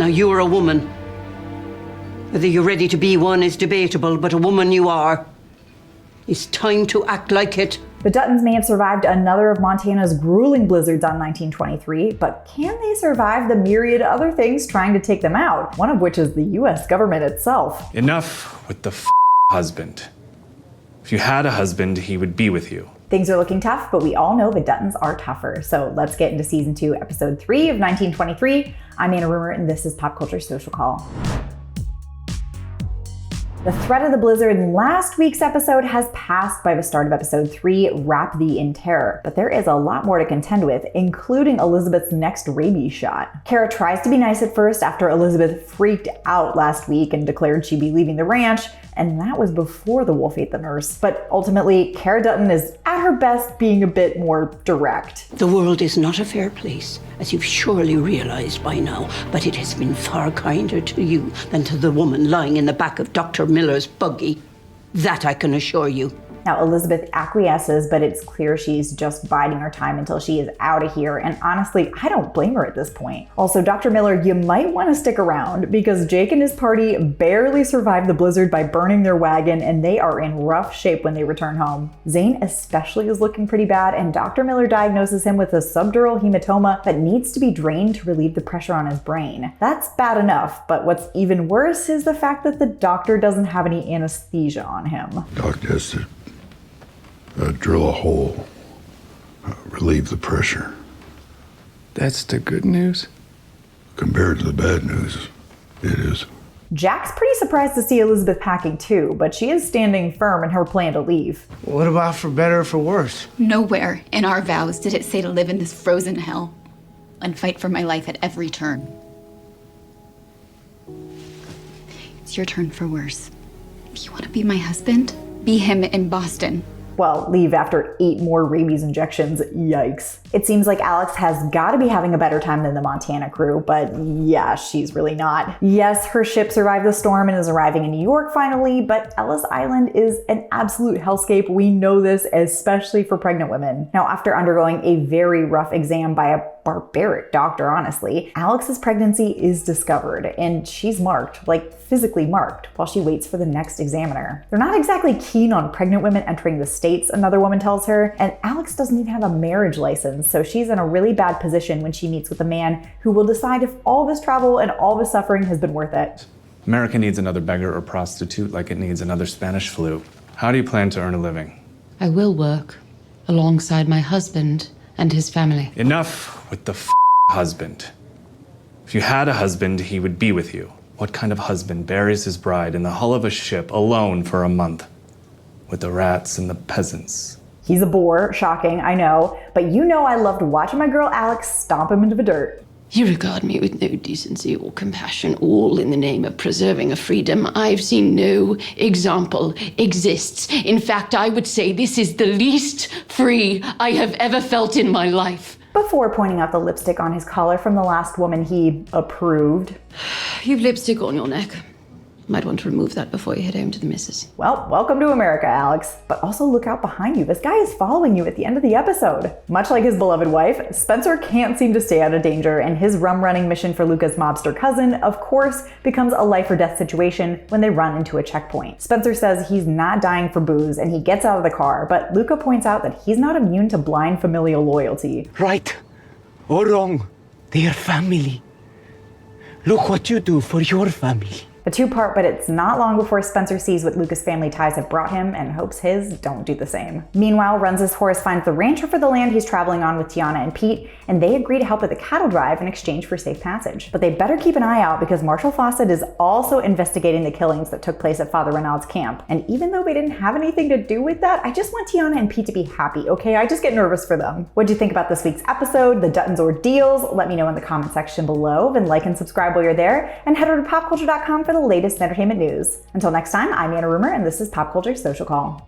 you're a woman. Whether you're ready to be one is debatable, but a woman you are. It's time to act like it. The Duttons may have survived another of Montana's grueling blizzards on 1923, but can they survive the myriad other things trying to take them out? One of which is the US government itself. Enough with the husband. If you had a husband, he would be with you. Things are looking tough, but we all know the Duttons are tougher. So let's get into season 2, episode 3 of 1923. I'm Anna Rumor, and this is Pop Culture Social Call. The threat of the blizzard in last week's episode has passed by the start of episode 3, Wrap Thee in Terror. But there is a lot more to contend with, including Elizabeth's next rabies shot. Kara tries to be nice at first after Elizabeth freaked out last week and declared she'd be leaving the ranch, and that was before the wolf ate the nurse. But ultimately, Kara Dutton is at her best being a bit more direct. The world is not a fair place, as you've surely realized by now, but it has been far kinder to you than to the woman lying in the back of Dr. Miller's buggy. That I can assure you. Now, Elizabeth acquiesces, but it's clear she's just biding her time until she is out of here, and honestly, I don't blame her at this point. Also, Dr. Miller, you might want to stick around, because Jake and his party barely survived the blizzard by burning their wagon, and they are in rough shape when they return home. Zane especially is looking pretty bad, and Dr. Miller diagnoses him with a subdural hematoma that needs to be drained to relieve the pressure on his brain. That's bad enough, but what's even worse is the fact that the doctor doesn't have any anesthesia on him. Doctor has to drill a hole, relieve the pressure. That's the good news? Compared to the bad news, it is. Jack's pretty surprised to see Elizabeth packing too, but she is standing firm in her plan to leave. What about for better or for worse? Nowhere in our vows did it say to live in this frozen hell and fight for my life at every turn. It's your turn for worse. If you want to be my husband, be him in Boston. Well, leave after 8 more rabies injections, yikes. It seems like Alex has got to be having a better time than the Montana crew, but yeah, she's really not. Yes, her ship survived the storm and is arriving in New York finally, but Ellis Island is an absolute hellscape. We know this, especially for pregnant women. Now, after undergoing a very rough exam by a barbaric doctor, honestly, Alex's pregnancy is discovered, and she's marked, like physically marked, while she waits for the next examiner. They're not exactly keen on pregnant women entering the States, another woman tells her, and Alex doesn't even have a marriage license, so she's in a really bad position when she meets with a man who will decide if all this travel and all this suffering has been worth it. America needs another beggar or prostitute like it needs another Spanish flu. How do you plan to earn a living? I will work alongside my husband and his family. Enough with the husband. If you had a husband, he would be with you. What kind of husband buries his bride in the hull of a ship alone for a month with the rats and the peasants? He's a bore, shocking, I know, but you know I loved watching my girl Alex stomp him into the dirt. You regard me with no decency or compassion, all in the name of preserving a freedom I've seen no example exists. In fact, I would say this is the least free I have ever felt in my life. Before pointing out the lipstick on his collar from the last woman he approved. You've lipstick on your neck. Might want to remove that before you head home to the missus. Well, welcome to America, Alex. But also look out behind you. This guy is following you at the end of the episode. Much like his beloved wife, Spencer can't seem to stay out of danger, and his rum-running mission for Luca's mobster cousin, of course, becomes a life-or-death situation when they run into a checkpoint. Spencer says he's not dying for booze, and he gets out of the car, but Luca points out that he's not immune to blind familial loyalty. Right or wrong, they are family. Look what you do for your family. A two-part, but it's not long before Spencer sees what Luca's family ties have brought him and hopes his don't do the same. Meanwhile, Runza's horse finds the rancher for the land he's traveling on with Tiana and Pete, and they agree to help with the cattle drive in exchange for safe passage. But they better keep an eye out because Marshal Fawcett is also investigating the killings that took place at Father Renaud's camp. And even though they didn't have anything to do with that, I just want Tiana and Pete to be happy, okay? I just get nervous for them. What'd you think about this week's episode, the Duttons Ordeals? Let me know in the comment section below, then like and subscribe while you're there, and head over to popculture.com for the latest entertainment news. Until next time, I'm Anna Rumor, and this is Pop Culture Social Call.